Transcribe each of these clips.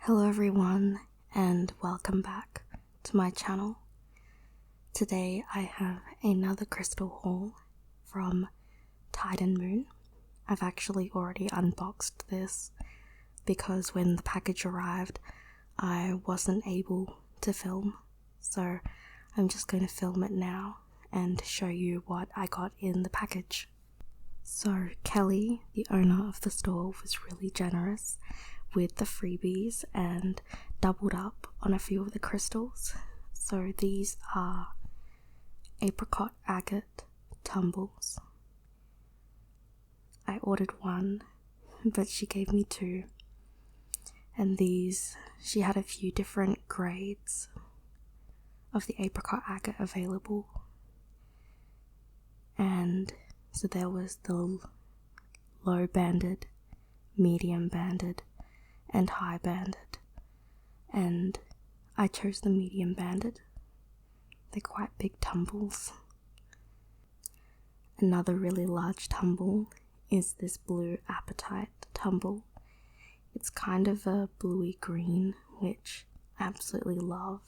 Hello everyone and welcome back to my channel. Today I have another crystal haul from Tide and Moon. I've actually already unboxed this because when the package arrived I wasn't able to film, so I'm just going to film it now and show you what I got in the package. So Kelly, the owner of the store, was really generous with the freebies and doubled up on a few of the crystals. So these are apricot agate tumbles. I ordered one, but she gave me two. And these, she had a few different grades of the apricot agate available. And so there was the low banded, medium banded, and high banded, and I chose the medium banded. They're quite big tumbles. Another really large tumble is this blue apatite tumble. It's kind of a bluey green, which I absolutely love.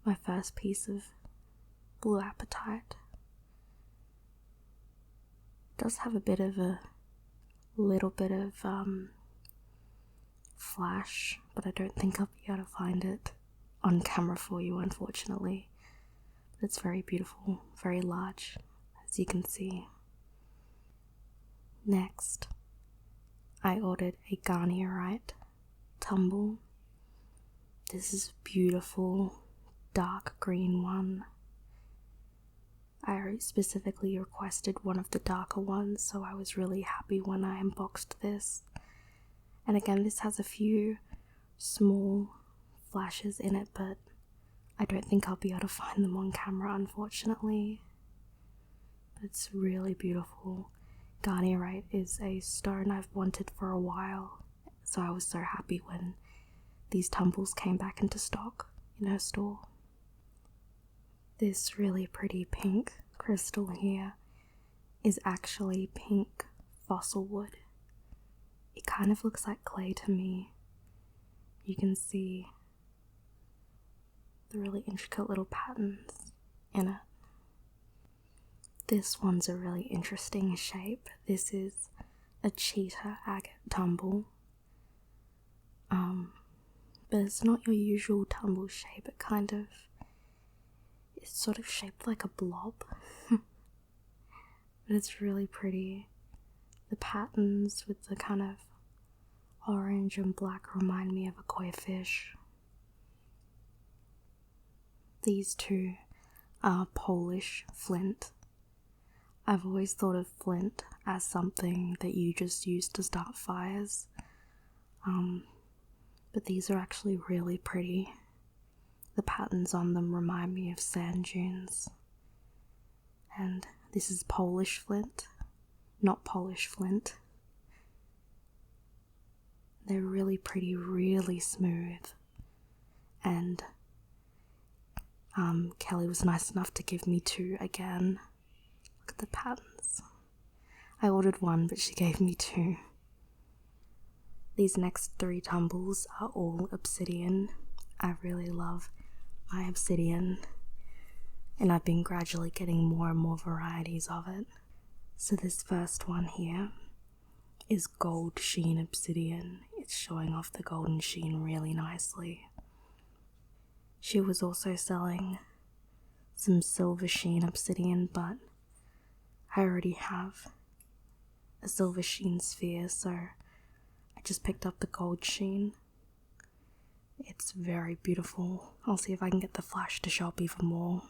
My first piece of blue apatite. It does have a bit of a little bit of flash, but I don't think I'll be able to find it on camera for you, unfortunately. But it's very beautiful, very large, as you can see. Next, I ordered a Garnierite tumble. This is a beautiful dark green one. I specifically requested one of the darker ones, so I was really happy when I unboxed this. And again, this has a few small flashes in it, but I don't think I'll be able to find them on camera, unfortunately. But it's really beautiful. Garnierite is a stone I've wanted for a while, so I was so happy when these tumbles came back into stock in her store. This really pretty pink crystal here is actually pink fossil wood. It kind of looks like clay to me. You can see the really intricate little patterns in it. This one's a really interesting shape. This is a cheetah agate tumble. But it's not your usual tumble shape. It's sort of shaped like a blob. But it's really pretty. The patterns with the kind of orange and black remind me of a koi fish. These two are Polish flint. I've always thought of flint as something that you just use to start fires. But these are actually really pretty. The patterns on them remind me of sand dunes. And this is Polish flint, not Polish flint. They're really pretty, really smooth. And Kelly was nice enough to give me two again. Look at the patterns. I ordered one, but she gave me two. These next three tumbles are all obsidian. I really love my obsidian, and I've been gradually getting more and more varieties of it. So this first one here is gold sheen obsidian. It's showing off the golden sheen really nicely. She was also selling some silver sheen obsidian, but I already have a silver sheen sphere, so I just picked up the gold sheen. It's very beautiful. I'll see if I can get the flash to show up even more.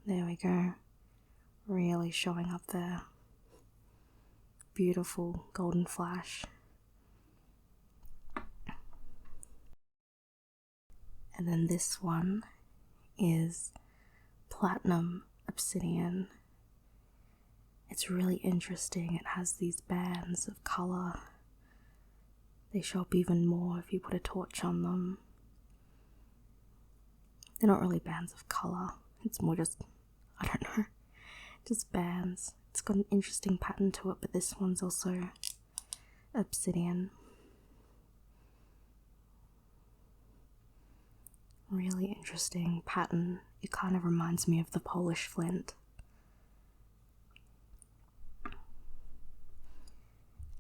There we go. Really showing up there. Beautiful golden flash. And then this one is platinum obsidian. It's really interesting. It has these bands of colour. They show up even more if you put a torch on them. They're not really bands of colour. It's more just, I don't know, just bands. It's got an interesting pattern to it, but this one's also obsidian. Really interesting pattern. It kind of reminds me of the Polish flint.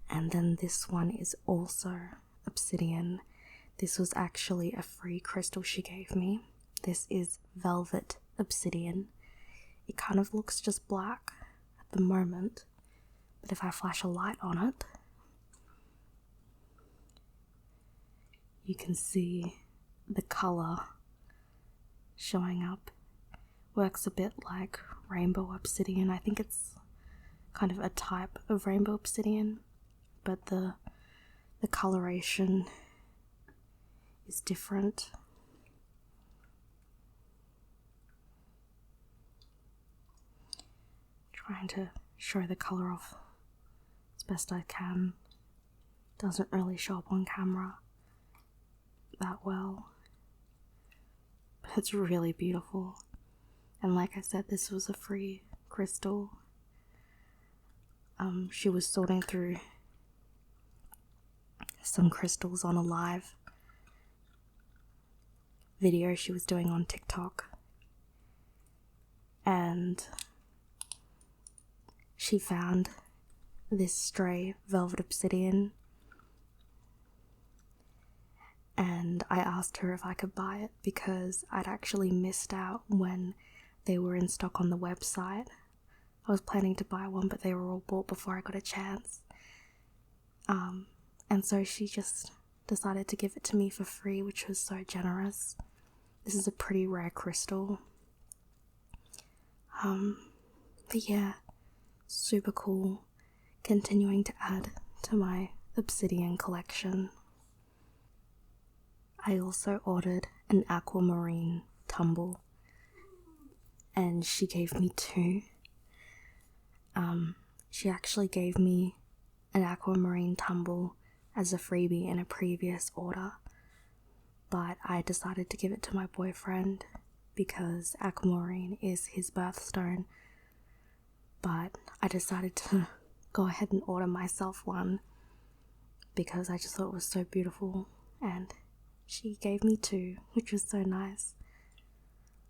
And then this one is also obsidian. This was actually a free crystal she gave me. This is velvet obsidian. It kind of looks just black at the moment, but if I flash a light on it, you can see the color showing up. Works a bit like rainbow obsidian. I think it's kind of a type of rainbow obsidian, but the coloration is different. Trying to show the color off as best I can. Doesn't really show up on camera that well, but it's really beautiful. And like I said, this was a free crystal. She was sorting through some crystals on a live video she was doing on TikTok, and she found this stray velvet obsidian, and I asked her if I could buy it because I'd actually missed out when they were in stock on the website. I was planning to buy one, but they were all bought before I got a chance. And so she just decided to give it to me for free, which was so generous. This is a pretty rare crystal. But yeah, super cool. Continuing to add to my obsidian collection. I also ordered an aquamarine tumble, and she gave me 2. She actually gave me an aquamarine tumble as a freebie in a previous order, but I decided to give it to my boyfriend because aquamarine is his birthstone. But I decided to go ahead and order myself one because I just thought it was so beautiful, and she gave me 2, which was so nice.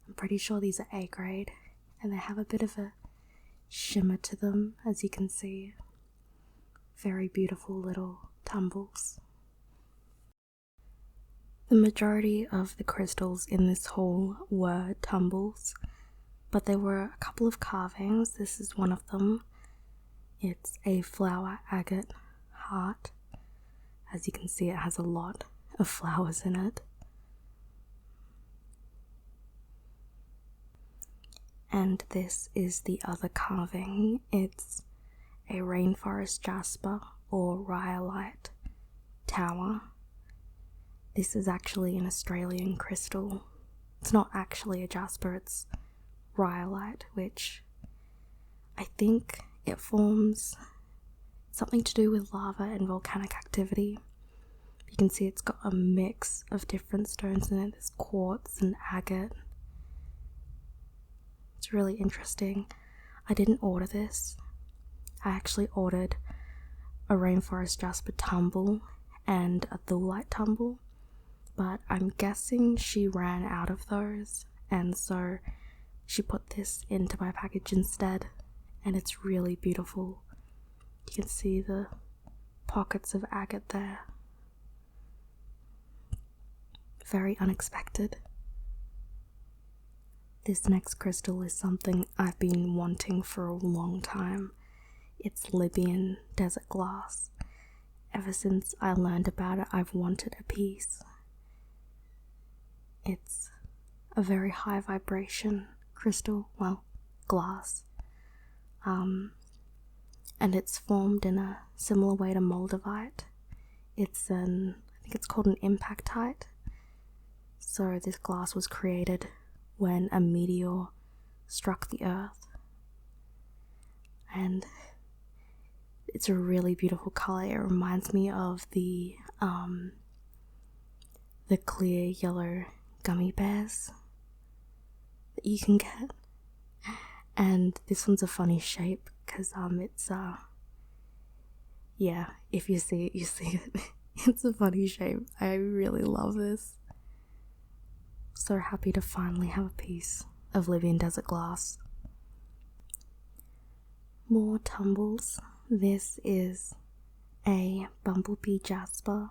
I'm pretty sure these are A grade, and they have a bit of a shimmer to them, as you can see. Very beautiful little tumbles. The majority of the crystals in this haul were tumbles, but there were a couple of carvings. This is one of them. It's a flower agate heart. As you can see, it has a lot of flowers in it. And this is the other carving. It's a rainforest jasper or rhyolite tower. This is actually an Australian crystal. It's not actually a jasper, it's rhyolite, which I think it forms something to do with lava and volcanic activity. You can see it's got a mix of different stones in it. There's quartz and agate. It's really interesting. I didn't order this. I actually ordered a rainforest jasper tumble and a thulite tumble, but I'm guessing she ran out of those, and so she put this into my package instead, and it's really beautiful. You can see the pockets of agate there. Very unexpected. This next crystal is something I've been wanting for a long time. It's Libyan desert glass. Ever since I learned about it, I've wanted a piece. It's a very high vibration crystal, well, glass. And it's formed in a similar way to moldavite. I think it's called an impactite. So this glass was created when a meteor struck the earth, and it's a really beautiful color. It reminds me of the clear yellow gummy bears that you can get, and this one's a funny shape because it's yeah, if you see it, you see it. It's a funny shape. I really love this. So happy to finally have a piece of Living Desert glass. More tumbles. This is a Bumblebee Jasper.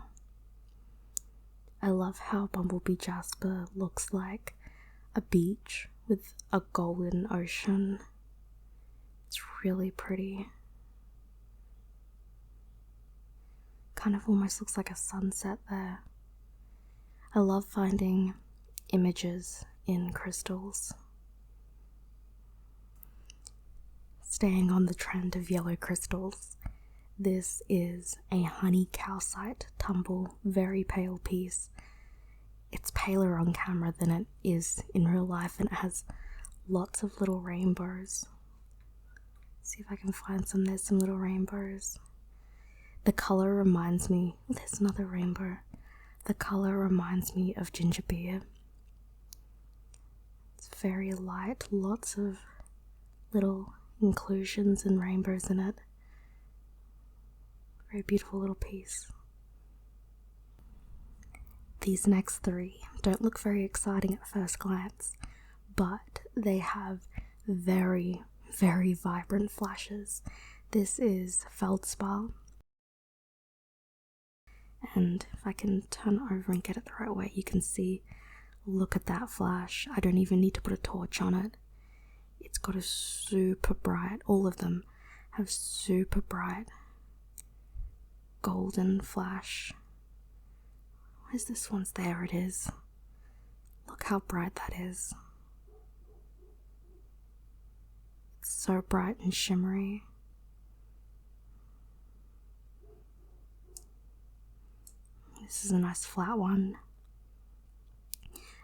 I love how Bumblebee Jasper looks like a beach with a golden ocean. It's really pretty. Kind of almost looks like a sunset there. I love finding images in crystals. Staying on the trend of yellow crystals, this is a honey calcite tumble, very pale piece. It's paler on camera than it is in real life, and it has lots of little rainbows. See if I can find some. There's some little rainbows. The color reminds me, there's another rainbow. The color reminds me of ginger beer. It's very light, lots of little inclusions and rainbows in it. Very beautiful little piece. These next three don't look very exciting at first glance, but they have very, very vibrant flashes. This is feldspar. And if I can turn it over and get it the right way, you can see, look at that flash. I don't even need to put a torch on it. It's got a super bright, all of them have super bright golden flash. Where's this one's? There it is. Look how bright that is. It's so bright and shimmery. This is a nice flat one.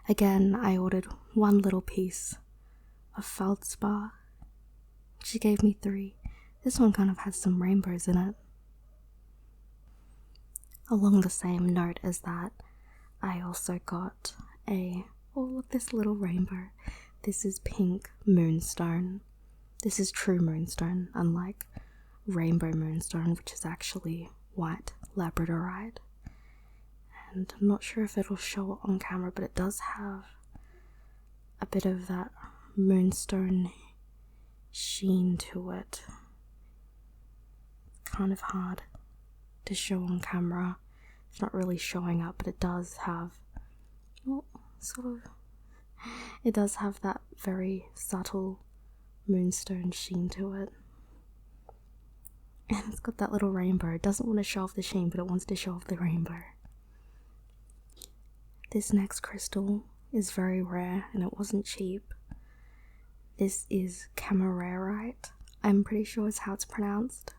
Again, I ordered one little piece of feldspar. She gave me 3. This one kind of has some rainbows in it. Along the same note as that, I also got oh look, this little rainbow. This is pink moonstone. This is true moonstone, unlike rainbow moonstone, which is actually white labradorite. And I'm not sure if it'll show it on camera, but it does have a bit of that moonstone sheen to it. It's kind of hard to show on camera. It's not really showing up, but it does have, it does have that very subtle moonstone sheen to it. And it's got that little rainbow. It doesn't want to show off the sheen, but it wants to show off the rainbow. This next crystal is very rare and it wasn't cheap. This is camerarite. I'm pretty sure is how it's pronounced.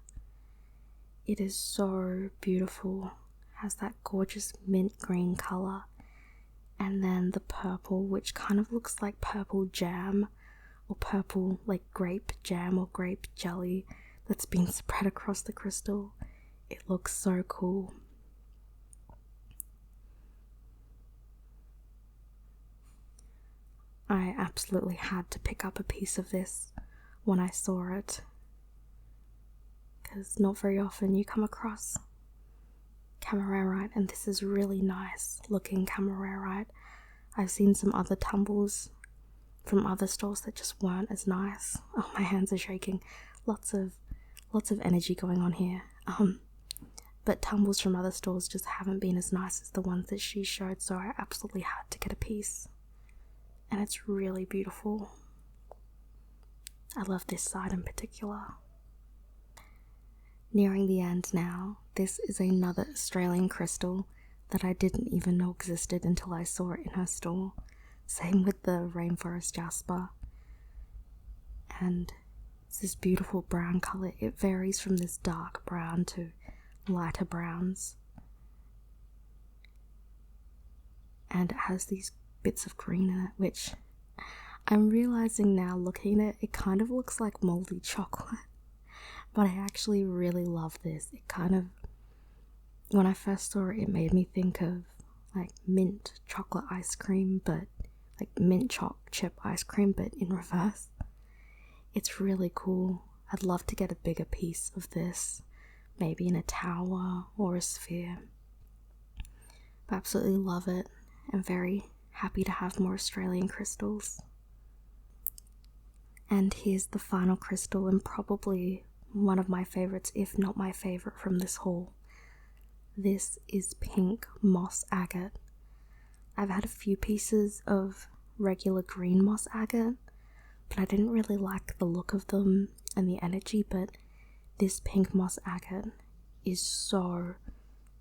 It is so beautiful. Has that gorgeous mint green color. And then the purple, which kind of looks like purple jam or purple like grape jam or grape jelly that's been spread across the crystal. It looks so cool. I absolutely had to pick up a piece of this when I saw it, because not very often you come across camerarite, and this is really nice looking camerarite. I've seen some other tumbles from other stores that just weren't as nice. Oh, my hands are shaking. Lots of energy going on here. But tumbles from other stores just haven't been as nice as the ones that she showed, so I absolutely had to get a piece. And it's really beautiful. I love this side in particular. Nearing the end now, this is another Australian crystal that I didn't even know existed until I saw it in her store. Same with the Rainforest Jasper. And it's this beautiful brown colour. It varies from this dark brown to lighter browns. And it has these bits of green in it, which I'm realizing now looking at it, it kind of looks like moldy chocolate. But I actually really love this. It kind of, when I first saw it, it made me think of like mint chocolate ice cream, but like mint chip ice cream, but in reverse. It's really cool. I'd love to get a bigger piece of this, maybe in a tower or a sphere. But I absolutely love it. I'm very happy to have more Australian crystals. And here's the final crystal, and probably one of my favourites, if not my favourite from this haul. This is pink moss agate. I've had a few pieces of regular green moss agate, but I didn't really like the look of them and the energy, but this pink moss agate is so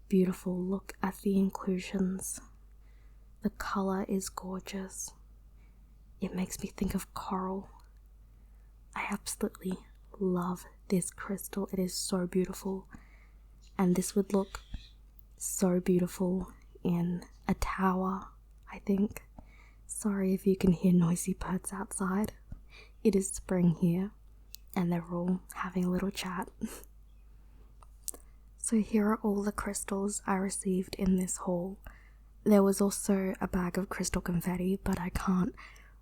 beautiful. Look at the inclusions. The colour is gorgeous. It makes me think of coral. I absolutely love this crystal. It is so beautiful, and this would look so beautiful in a tower, I think. Sorry if you can hear noisy birds outside. It is spring here, and they're all having a little chat. So here are all the crystals I received in this haul. There was also a bag of crystal confetti, but I can't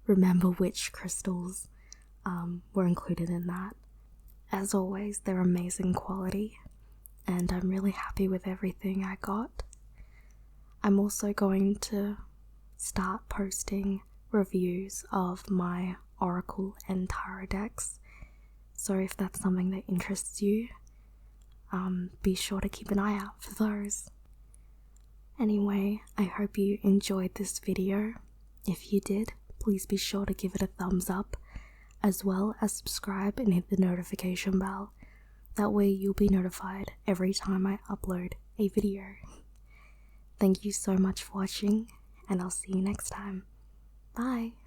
remember which crystals were included in that. As always, they're amazing quality, and I'm really happy with everything I got. I'm also going to start posting reviews of my Oracle and Tarot decks, so if that's something that interests you, be sure to keep an eye out for those. Anyway, I hope you enjoyed this video. If you did, please be sure to give it a thumbs up, as well as subscribe and hit the notification bell. That way you'll be notified every time I upload a video. Thank you so much for watching, and I'll see you next time. Bye!